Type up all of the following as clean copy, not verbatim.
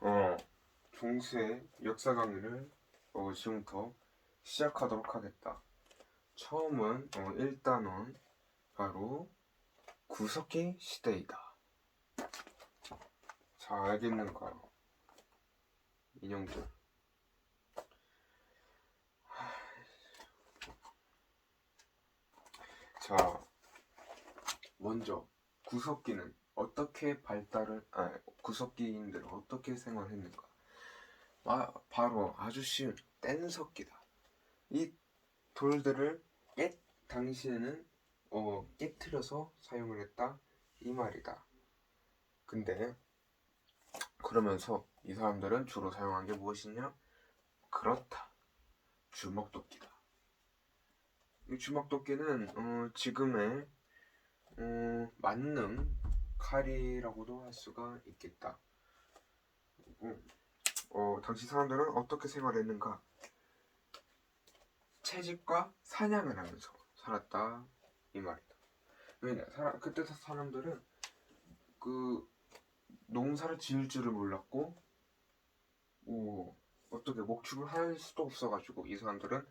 어, 중세 역사 강의를 지금부터 시작하도록 하겠다. 처음은 1단원 바로 구석기 시대이다. 자, 알겠는가? 인형들. 자, 먼저 구석기는 어떻게 구석기인들은 어떻게 생활했는가? 바로 아주 쉬운 뗀석기다. 이 돌들을 당시에는 깨트려서 사용을 했다 이 말이다. 근데 그러면서 이 사람들은 주로 사용한 게 무엇이냐? 그렇다. 주먹도끼다. 이 주먹도끼는 지금의 만능 칼이라고도 할 수가 있겠다. 당시 사람들은 어떻게 생활했는가? 채집과 사냥을 하면서 살았다 이 말이다. 왜냐? 그때 사람들은 그 농사를 지을 줄을 몰랐고 어떻게 목축을 할 수도 없어가지고 이 사람들은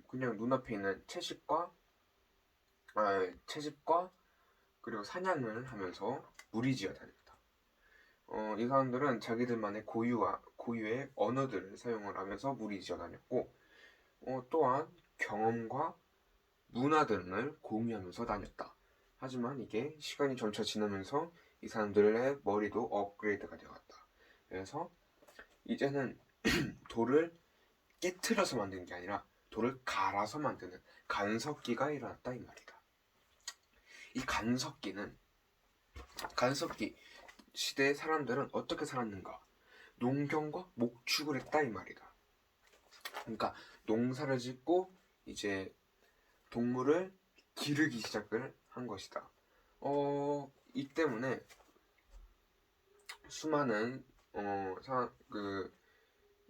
그냥 눈앞에 있는 채집과 그리고 사냥을 하면서 무리지어 다녔다. 이 사람들은 자기들만의 고유의 언어들을 사용을 하면서 무리지어 다녔고 또한 경험과 문화 등을 공유하면서 다녔다. 하지만 이게 시간이 점차 지나면서 이 사람들의 머리도 업그레이드가 되어갔다. 그래서 이제는 돌을 깨트려서 만드는 게 아니라 돌을 갈아서 만드는 간석기가 일어났다 이 말이다. 이 간석기 시대의 사람들은 어떻게 살았는가? 농경과 목축을 했다 이 말이다. 그러니까 농사를 짓고 이제 동물을 기르기 시작을 한 것이다. 이 때문에 수많은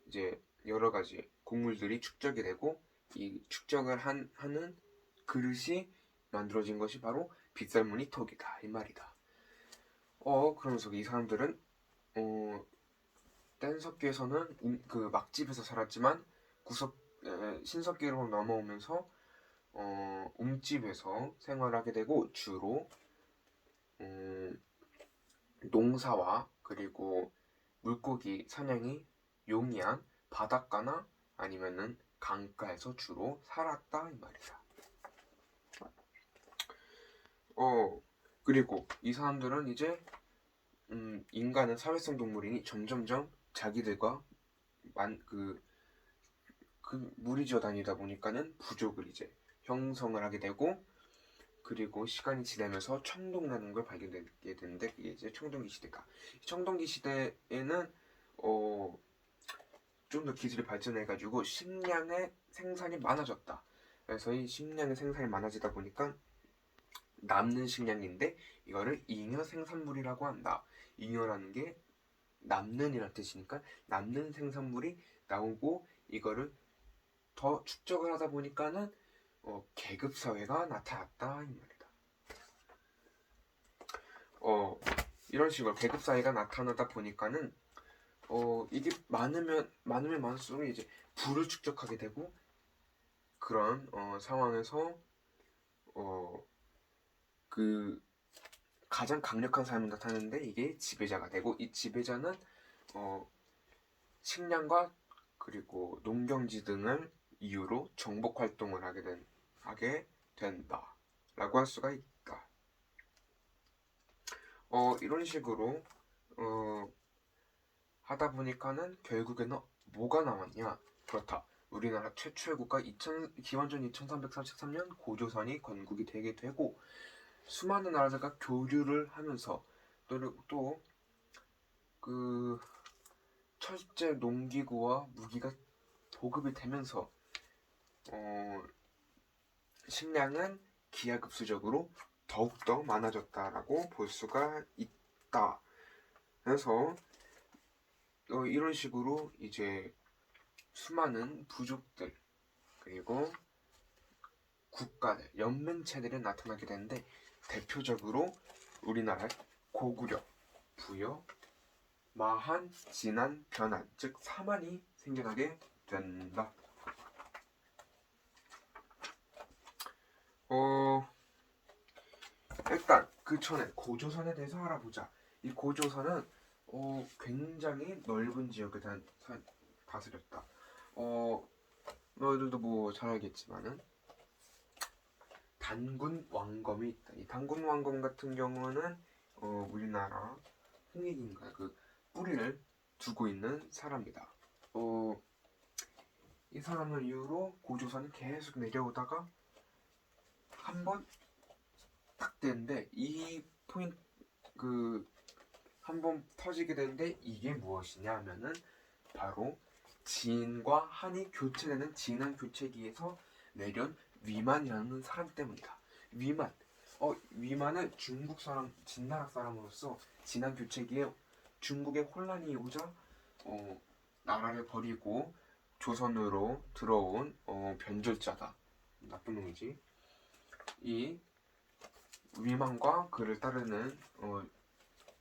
이제 여러 가지 곡물들이 축적이 되고 이 축적을 하는 그릇이 만들어진 것이 바로 빗살무늬 턱이다 이 말이다. 그러면서 이 사람들은 뗀석기에서는 그 막집에서 살았지만 신석기로 넘어오면서 움집에서 생활하게 되고 주로 농사와 그리고 물고기 사냥이 용이한 바닷가나 아니면은 강가에서 주로 살았다 이 말이다. 그리고 이 사람들은 이제 인간은 사회성 동물이니 점점점 자기들과 무리지어 다니다 보니까는 부족을 이제 형성을 하게 되고 그리고 시간이 지나면서 청동나는 걸 발견하게 되는데 그게 이제 청동기 시대다. 청동기 시대에는 좀 더 기술이 발전해가지고 식량의 생산이 많아졌다. 그래서 이 식량의 생산이 많아지다 보니까 남는 식량인데 이거를 잉여 생산물이라고 한다. 잉여라는 게 남는이라는 뜻이니까 남는 생산물이 나오고 이거를 더 축적을 하다 보니까는 계급 사회가 나타났다 이 말이다. 이런 식으로 계급 사회가 나타나다 보니까는 이게 많으면 많을수록 이제 부를 축적하게 되고 그런 상황에서 그 가장 강력한 사람이 나타나는데 이게 지배자가 되고 이 지배자는 식량과 그리고 농경지 등을 이유로 정복 활동을 하게 된다라고 할 수가 있다. 이런 식으로 하다 보니까는 결국에는 뭐가 남았냐? 그렇다. 우리나라 최초의 국가 기원전 2333년 고조선이 건국이 되게 되고 수많은 나라들과 교류를 하면서 또 그 철제 농기구와 무기가 보급이 되면서 식량은 기하급수적으로 더욱더 많아졌다라고 볼 수가 있다. 그래서 이런 식으로 이제 수많은 부족들 그리고 국가들, 연맹체들이 나타나게 되는데 대표적으로 우리나라의 고구려, 부여, 마한, 진한, 변한, 즉 사만이 생겨나게 된다. 일단 그 전에 고조선에 대해서 알아보자. 이 고조선은 굉장히 넓은 지역을 다스렸다. 너희들도 뭐 잘 알겠지만은 단군 왕검이 있다. 이 단군 왕검 같은 경우는 우리나라 홍익인가 그 뿌리를 두고 있는 사람이다. 이 사람을 이유로 고조선이 계속 내려오다가 한번 딱 되는데 이 포인트 그 한번 터지게 되는데 이게 무엇이냐 하면은 바로 진과 한이 교체되는 진한 교체기에서 내려온 위만이라는 사람 때문이다. 위만. 위만은 중국 사람, 진나라 사람으로서 진한 교체기에 중국의 혼란이 오자 나라를 버리고 조선으로 들어온 변절자다. 나쁜 놈이지. 이 위만과 그를 따르는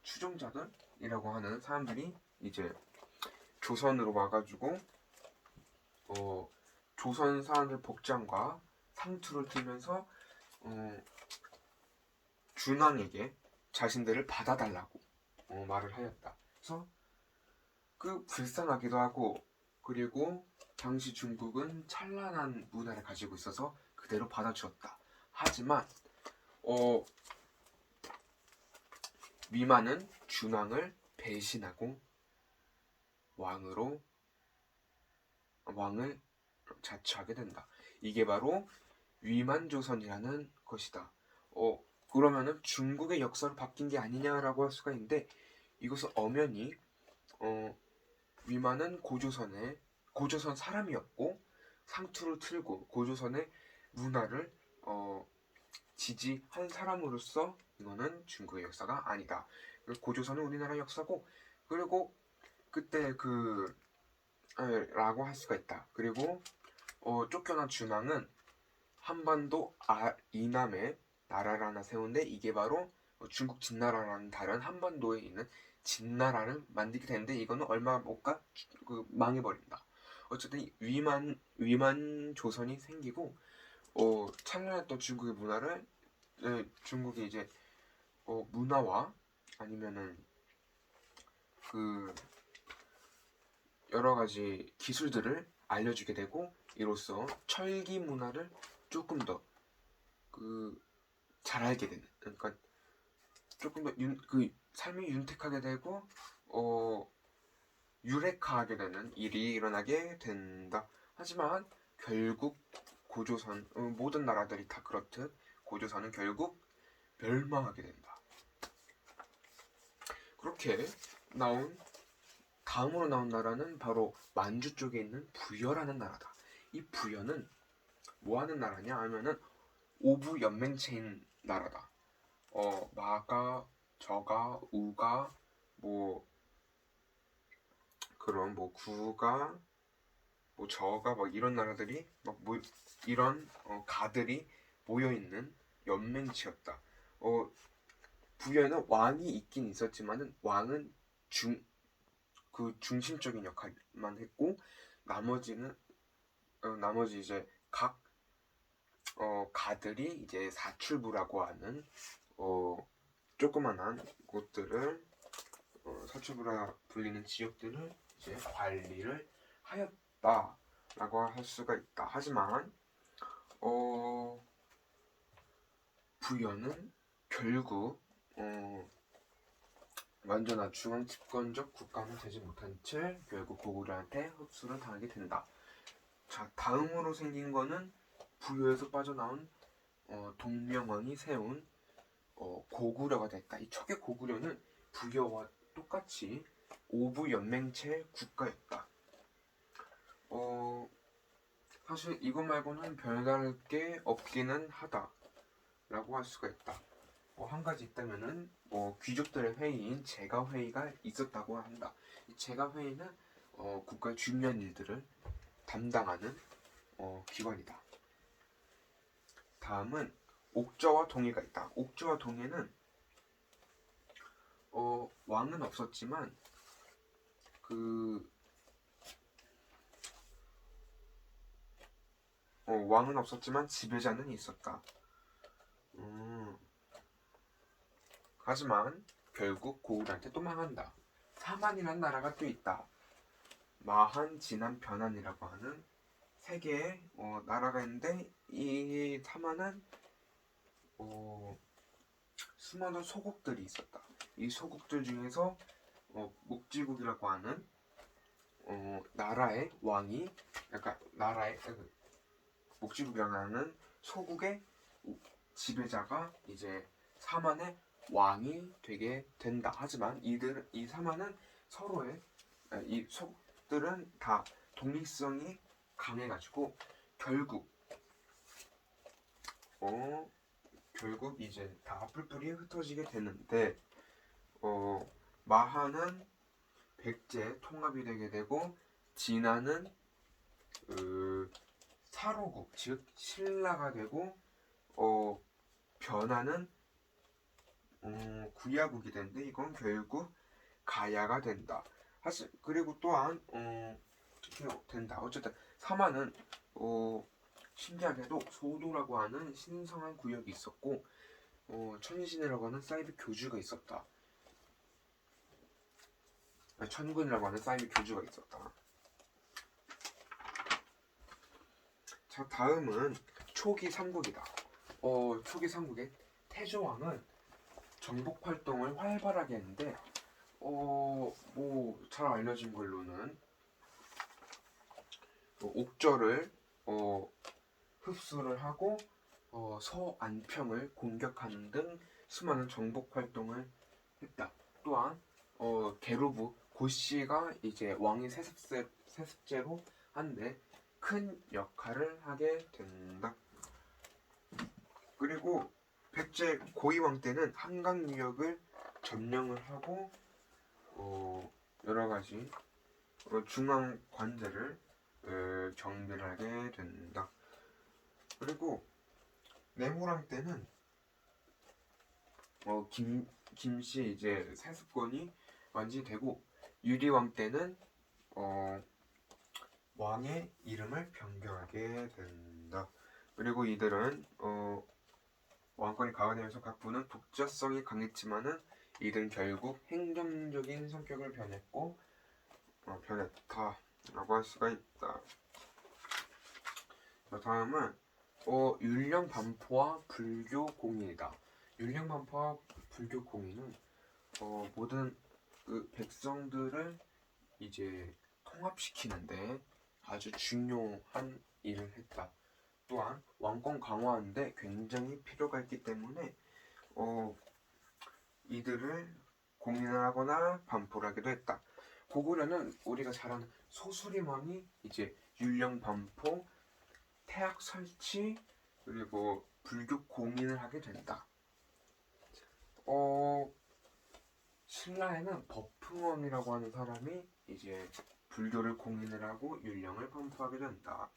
추종자들이라고 하는 사람들이 이제 조선으로 와가지고 조선 사람들 복장과 상투를 틀면서 준왕에게 자신들을 받아달라고 말을 하였다. 그래서 그 불쌍하기도 하고 그리고 당시 중국은 찬란한 문화를 가지고 있어서 그대로 받아주었다. 하지만 위만은 준왕을 배신하고 왕을 자처하게 된다. 이게 바로 위만조선이라는 것이다. 그러면은 중국의 역사로 바뀐 게 아니냐라고 할 수가 있는데 이것은 엄연히 위만은 고조선 사람이었고 상투를 틀고 고조선의 문화를 지지한 사람으로서 이거는 중국의 역사가 아니다. 고조선은 우리나라 역사고 그리고 그때 라고 할 수가 있다. 그리고 쫓겨난 준왕은 한반도 이남에 나라를 하나 세운데 이게 바로 중국 진나라라는 다른 한반도에 있는 진나라를 만들게 되는데 이거는 얼마 못 가 망해버린다. 어쨌든 위만 조선이 생기고 찬란했던 중국의 문화를 중국이 이제 문화와 아니면은 그 여러 가지 기술들을 알려주게 되고 이로써 철기 문화를 조금 더 잘 알게 되는 그러니까 조금 더 삶이 윤택하게 되고 유력하게 되는 일이 일어나게 된다. 하지만 결국 고조선 모든 나라들이 다 그렇듯 고조선은 결국 멸망하게 된다. 그렇게 다음으로 나온 나라는 바로 만주 쪽에 있는 부여라는 나라다. 이 부여는 뭐 하는 나라냐 하면은 오부 연맹체인 나라다. 마가, 저가, 우가, 그런 구가, 저가 이런 나라들이 이런 가들이 모여 있는 연맹체였다. 부여에는 왕이 있긴 있었지만은 왕은 중심적인 역할만 했고 나머지 이제 각 가들이 이제 사출부라고 하는 조그만한 곳들을 사출부라 불리는 지역들을 이제 관리를 하였다라고 할 수가 있다. 하지만 부여는 결국 완전한 중앙 집권적 국가는 되지 못한 채 결국 고구려한테 흡수를 당하게 된다. 자, 다음으로 생긴 거는 부여에서 빠져나온 동명왕이 세운 고구려가 됐다. 이 초기 고구려는 부여와 똑같이 오부 연맹체 국가였다. 사실 이것 말고는 별다를 게 없기는 하다라고 할 수가 있다. 한 가지 있다면은 귀족들의 회의인 제가회의가 있었다고 한다. 이 제가회의는 국가의 중요한 일들을 담당하는 기관이다. 다음은 옥저와 동해가 있다. 옥저와 동해는 왕은 없었지만 그 왕은 없었지만 지배자는 있었다. 하지만 결국 고구려한테 또 망한다. 사만이라는 나라가 또 있다. 마한, 진한, 변한이라고 하는 세 개의 나라가 있는데 이 사만은 수많은 소국들이 있었다. 이 소국들 중에서 목지국이라고 하는 나라의 왕이 약간 나라의 목지국이라고 하는 소국의 지배자가 이제 사만의 왕이 되게 된다. 하지만 이 사만은 서로의 이 소국들은 다 독립성이 강해가지고 결국 이제 다 뿔뿔이 흩어지게 되는데 마하는 백제 통합이 되게 되고 진화는 사로국 즉 신라가 되고 변화는 구야국이 되는데 이건 결국 가야가 된다. 그리고 또한 이렇게 된다. 어쨌든 사마는 신기하게도 소도라고 하는 신성한 구역이 있었고 천신이라고 하는 사이비 교주가 있었다. 천군이라고 하는 사이비 교주가 있었다. 자, 다음은 초기 삼국이다. 초기 삼국의 태조왕은 정복 활동을 활발하게 했는데 뭐 잘 알려진 걸로는 옥저를 흡수를 하고 서안평을 공격하는 등 수많은 정복 활동을 했다. 또한 게르부 고씨가 이제 왕위 세습제로 한데 큰 역할을 하게 된다. 그리고 백제 고이왕 때는 한강 유역을 점령을 하고 여러 가지 중앙 관제를 정비를 하게 된다. 그리고 내무랑 때는 김씨 이제 세습권이 완전히 되고 유리왕 때는 왕의 이름을 변경하게 된다. 그리고 이들은 왕권이 강화되면서 각 부는 독자성이 강했지만은 이들은 결국 행정적인 성격을 변했다라고 할 수가 있다. 자, 다음은 율령 반포와 불교 공인이다. 율령 반포와 불교 공인은 모든 그 백성들을 이제 통합시키는데 아주 중요한 일을 했다. 또한 왕권 강화하는데 굉장히 필요가 있기 때문에 이들을 공인을 하거나 반포를 하기도 했다. 고구려는 우리가 잘 아는 소수림왕이 이제 율령 반포, 태학 설치 그리고 불교 공인을 하게 된다. 신라에는 법흥왕이라고 하는 사람이 이제 불교를 공인을 하고 율령을 반포하게 된다.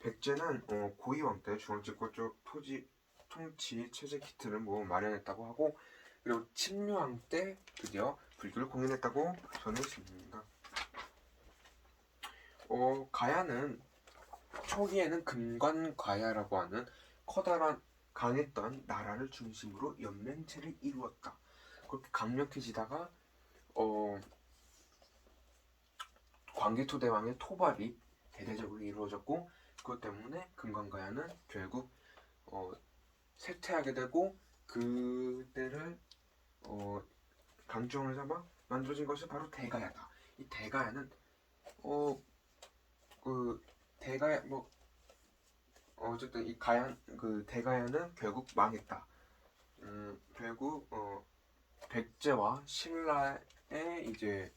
백제는 고이왕 때 중앙집권 쪽 토지 통치 체제 기틀을 마련했다고 하고 그리고 침류왕 때 드디어 불교를 공인했다고 전해집니다. 가야는 초기에는 금관가야라고 하는 커다란 강했던 나라를 중심으로 연맹체를 이루었다. 그렇게 강력해지다가 광개토대왕의 토벌이 대대적으로 이루어졌고 그것 때문에 금관가야는 결국 쇠퇴하게 되고 그때를 강점을 잡아 만들어진 것이 바로 대가야다. 이 대가야는 어쨌든 이 대가야는 결국 망했다. 결국 백제와 신라의 이제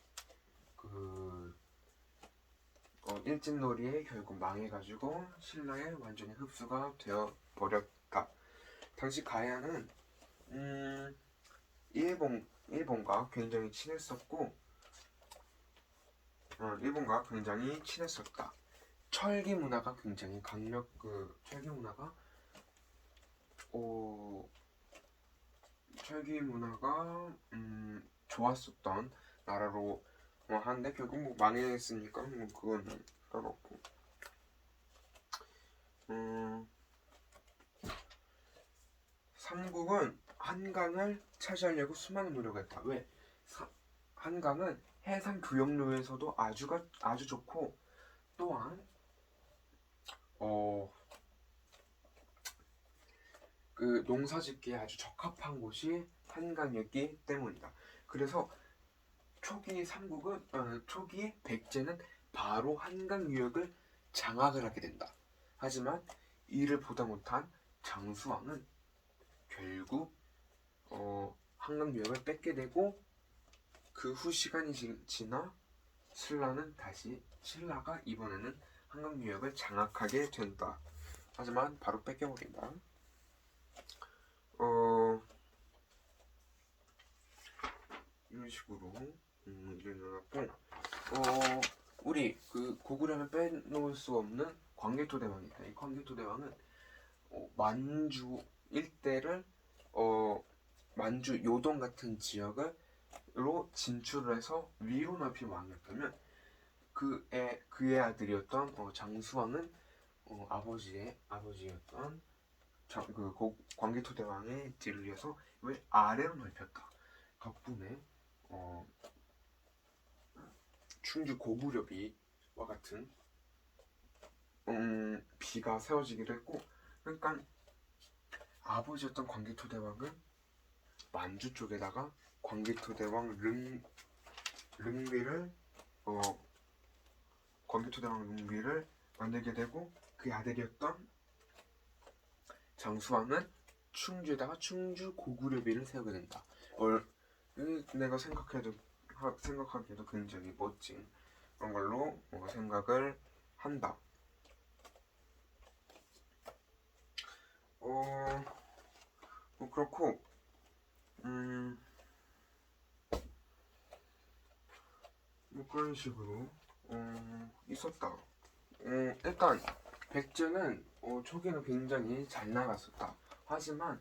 일진놀이에 결국 망해가지고 신라에 완전히 흡수가 되어 버렸다. 당시 가야는 일본과 굉장히 친했었고 철기 문화가 굉장히 철기 문화가 철기 문화가 좋았었던 나라로 하는데 결국 뭐 망했으니까 뭐 그거는 따로 없고. 삼국은 한강을 차지하려고 수많은 노력을 했다. 왜? 한강은 해상 교역로에서도 아주 좋고, 또한 그 농사짓기에 아주 적합한 곳이 한강이었기 때문이다. 그래서 초기 백제는 바로 한강 유역을 장악을 하게 된다. 하지만 이를 보다 못한 장수왕은 결국 한강 유역을 뺏게 되고, 그 후 시간이 지나 신라가 이번에는 한강 유역을 장악하게 된다. 하지만 바로 뺏겨버린다. 이런 식으로 일어났고, 우리 그 고구려는 빼놓을 수 없는 광개토 대왕이다. 이 광개토 대왕은 만주 일대를 만주 요동 같은 지역으로 진출을 해서 위로 넓힌 왕이었다면, 그의 아들이었던 장수왕은 아버지였던 광개토 대왕의 뒤를 이어서 왜 아래로 넓혔다. 덕분에 충주 고구려비와 같은 비가 세워지기도 했고, 그러니까 아버지였던 광개토 대왕은 만주 쪽에다가 광개토 대왕 릉비를 만들게 되고, 그 아들이었던 장수왕은 충주에다가 충주 고구려비를 세우게 된다. 내가 생각하기에도 굉장히 멋진 그런 걸로 생각을 한다. 뭐 그렇고, 뭐 그런 식으로 있었다. 일단 백제는 초기에는 굉장히 잘 나갔었다. 하지만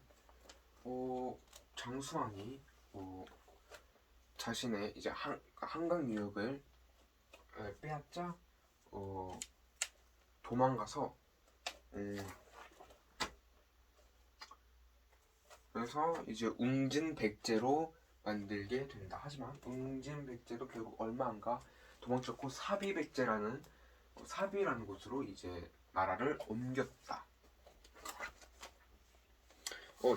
장수왕이 자신의 이제 한강 유역을 빼앗자 도망가서, 그래서 이제 웅진백제로 만들게 된다. 하지만 웅진백제도 결국 얼마 안 가 도망쳤고, 사비라는 곳으로 이제 나라를 옮겼다.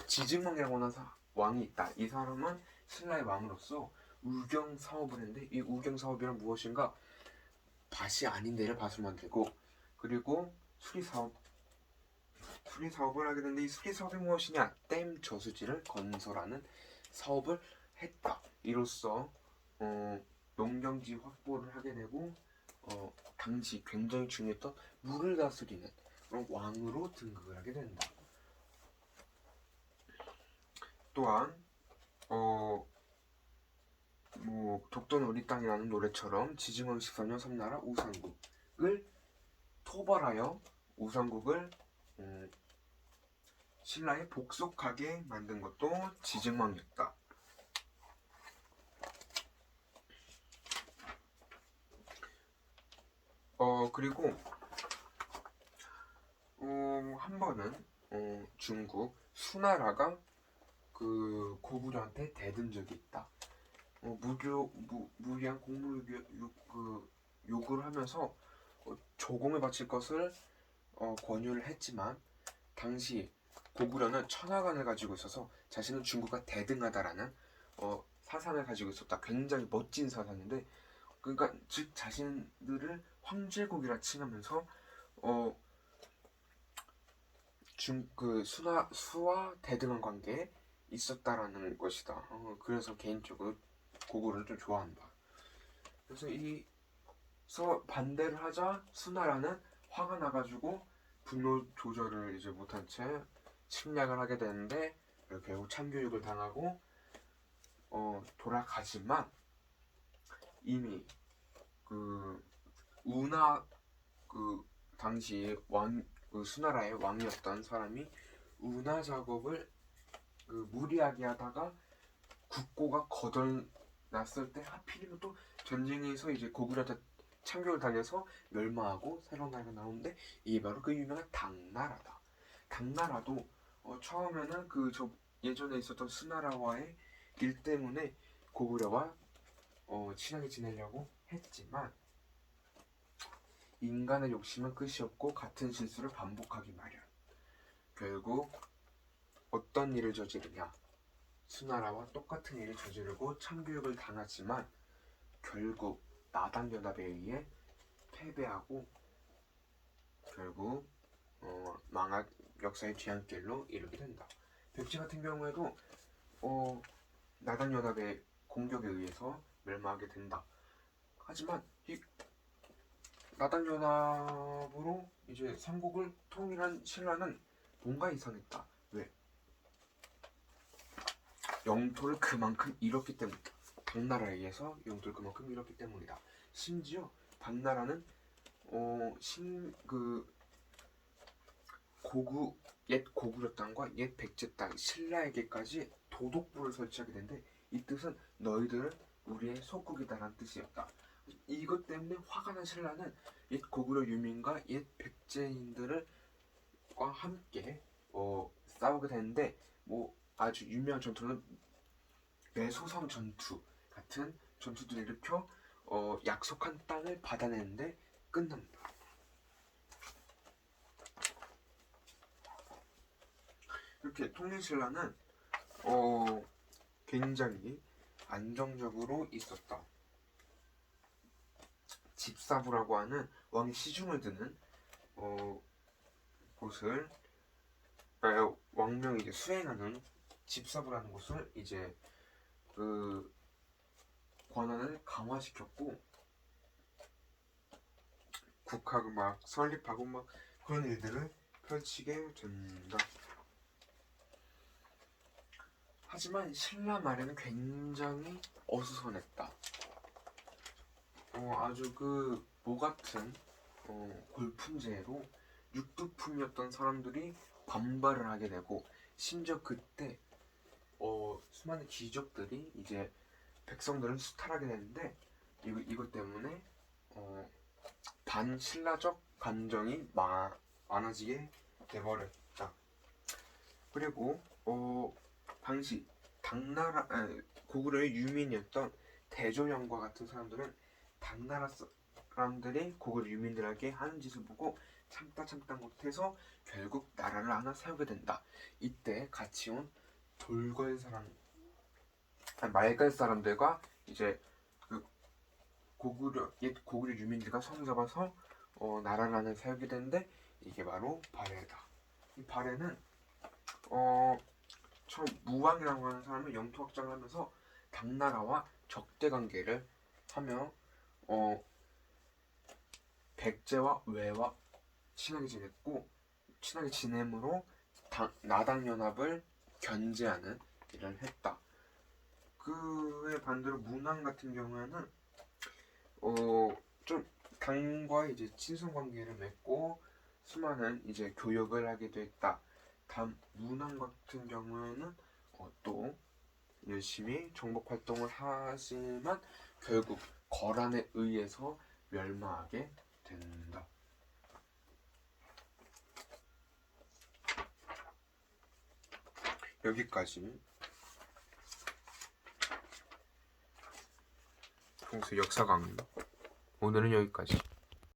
지증왕이라고 하는 왕이 있다. 이 사람은 신라의 왕으로서 우경 사업을 했는데, 이 우경 사업이란 무엇인가? 밭이 아닌 데를 밭으로 만들고, 그리고 수리사업을 하게 되는데, 이 수리사업이 무엇이냐? 댐 저수지를 건설하는 사업을 했다. 이로써 농경지 확보를 하게 되고, 당시 굉장히 중요했던 물을 다스리는 그런 왕으로 등극을 하게 된다. 또한 뭐 독도는 우리 땅이라는 노래처럼 지증왕 14년 섬나라 우상국을 토벌하여 우상국을 신라에 복속하게 만든 것도 지증왕이었다. 그리고 한 번은 중국 수나라가 그 고구려한테 대든 적이 있다. 무리한 공무 요구를 하면서 조공을 바칠 것을 권유를 했지만, 당시 고구려는 천하관을 가지고 있어서 자신은 중국과 대등하다라는 사상을 가지고 있었다. 굉장히 멋진 사상인데, 그러니까 즉 자신들을 황제국이라 칭하면서 수와 대등한 관계에 있었다라는 것이다. 그래서 개인적으로 고구려를 좀 좋아한다. 그래서 반대를 하자 수나라는 화가 나가지고 분노 조절을 이제 못한 채 침략을 하게 되는데, 결국 참교육을 당하고 돌아가지만, 이미 당시 수나라의 왕이었던 사람이 운하 작업을 그 무리하게 하다가 국고가 거덜났을 때 하필이면 또 전쟁에서 이제 고구려한테 참교를 당해서 멸망하고 새로운 나라가 나오는데 이게 바로 그 유명한 당나라다. 당나라도 처음에는 그 저 예전에 있었던 수나라와의 일 때문에 고구려와 친하게 지내려고 했지만 인간의 욕심은 끝이 없고 같은 실수를 반복하기 마련. 결국 어떤 일을 저지르냐? 수나라와 똑같은 일을 저지르고 참교육을 당하지만 결국 나당연합에 의해 패배하고 결국 역사의 뒤안길로 이르게 된다. 백제 같은 경우에도 나당연합의 공격에 의해서 멸망하게 된다. 하지만 이 나당연합으로 이제 삼국을 통일한 신라는 뭔가 이상했다. 왜? 영토를 그만큼 잃었기 때문이다. 당나라에 의해서 영토를 그만큼 잃었기 때문이다. 심지어 당나라는 옛 고구려 땅과 옛 백제 땅 신라에게까지 도독부를 설치하게 된데 이 뜻은 너희들은 우리의 속국이다라는 뜻이었다. 이것 때문에 화가 난 신라는 옛 고구려 유민과 옛 백제인들과 함께 싸우게 되는데 아주 유명한 전투는 매소성 전투 같은 전투들을 일으켜 약속한 땅을 받아내는데 끝납니다. 이렇게 통일신라는 굉장히 안정적으로 있었다. 집사부라고 하는 왕의 시중을 드는 곳을 왕명이 이제 수행하는 집사부라는 곳을 이제 그 권한을 강화시켰고 국학을 막 설립하고 막 그런 일들을 펼치게 된다. 하지만 신라 말에는 굉장히 어수선했다. 아주 그 같은 골품제로 육두품이었던 사람들이 반발을 하게 되고 심지어 그때 수많은 귀족들이 이제 백성들을 수탈하게 되는데 이것 때문에 반신라적 감정이 많아지게 돼버렸다. 그리고 당시 고구려의 유민이었던 대조영과 같은 사람들은 당나라 사람들이 고구려 유민들에게 하는 짓을 보고 참다 못해서 결국 나라를 하나 세우게 된다. 이때 같이 온 말갈 사람들과 이제 그 옛 고구려 유민들과 손잡아서 나라를 하나 세우게 되는데 이게 바로 발해다. 이 발해는 처음 무왕이라고 하는 사람은 영토 확장을 하면서 당나라와 적대 관계를 하며 백제와 외와 친하게 지내므로 나당연합을 견제하는 일을 했다. 그에 반대로 문왕 같은 경우에는 좀 당과 이제 친선 관계를 맺고 수많은 이제 교역을 하게 됐다. 다음 문왕 같은 경우에는 또 열심히 정복 활동을 하지만 결국 거란에 의해서 멸망하게 된다. 여기까지 평소 역사 강의 오늘은 여기까지.